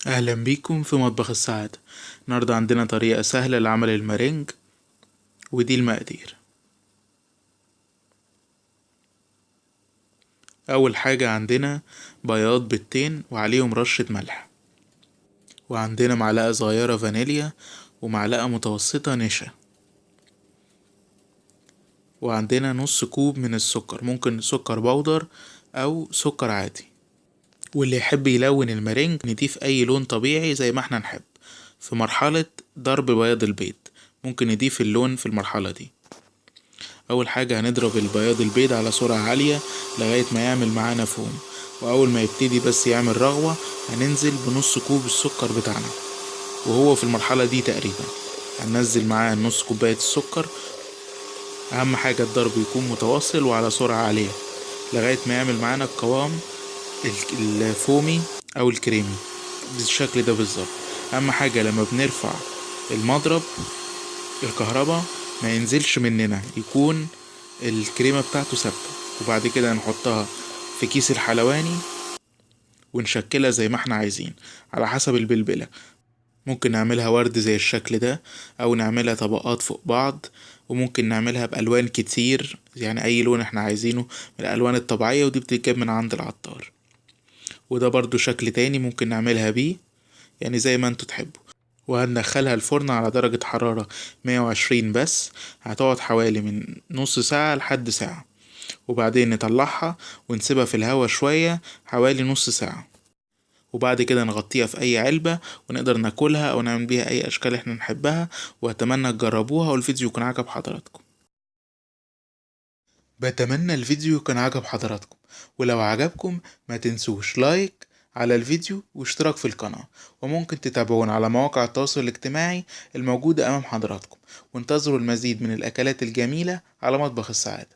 اهلا بيكم في مطبخ السعادة. النهاردة عندنا طريقة سهلة لعمل المارينج، ودي المقادير. اول حاجة عندنا بياض بيضتين وعليهم رشة ملح، وعندنا معلقة صغيرة فانيليا ومعلقة متوسطة نشا، وعندنا نص كوب من السكر، ممكن سكر بودر او سكر عادي. واللي يحب يلون المارينج نضيف اي لون طبيعي زي ما احنا نحب. في مرحلة ضرب بياض البيض ممكن نضيف اللون في المرحلة دي. اول حاجة هنضرب البياض البيض على سرعة عالية لغاية ما يعمل معانا فوم، واول ما يبتدي بس يعمل رغوة هننزل بنص كوب السكر بتاعنا، وهو في المرحلة دي تقريبا هننزل معاه نص كوباية السكر. اهم حاجة الضرب يكون متواصل وعلى سرعة عالية لغاية ما يعمل معانا القوام الفومي او الكريمي بالشكل ده بالظبط. اهم حاجة لما بنرفع المضرب الكهرباء ما ينزلش مننا، يكون الكريمة بتاعته ثابتة. وبعد كده نحطها في كيس الحلواني ونشكلها زي ما احنا عايزين على حسب البلبلة. ممكن نعملها ورد زي الشكل ده، او نعملها طبقات فوق بعض، وممكن نعملها بألوان كتير، يعني اي لون احنا عايزينه من الألوان الطبيعية، ودي بتتجاب من عند العطار. وده برضو شكل تاني ممكن نعملها بيه، يعني زي ما انتوا تحبوا. وهندخلها الفرن على درجة حرارة 120 بس، هتقعد حوالي من نص ساعة لحد ساعة، وبعدين نطلعها ونسيبها في الهوا شوية حوالي نص ساعة، وبعد كده نغطيها في أي علبة ونقدر ناكلها أو نعمل بيها أي أشكال احنا نحبها. وأتمنى تجربوها والفيديو يكون عجب حضراتكم. بتمنى الفيديو يكون عجب حضراتكم، ولو عجبكم ما تنسوش لايك على الفيديو واشتراك في القناة، وممكن تتابعونا على مواقع التواصل الاجتماعي الموجودة أمام حضراتكم. وانتظروا المزيد من الأكلات الجميلة على مطبخ السعادة.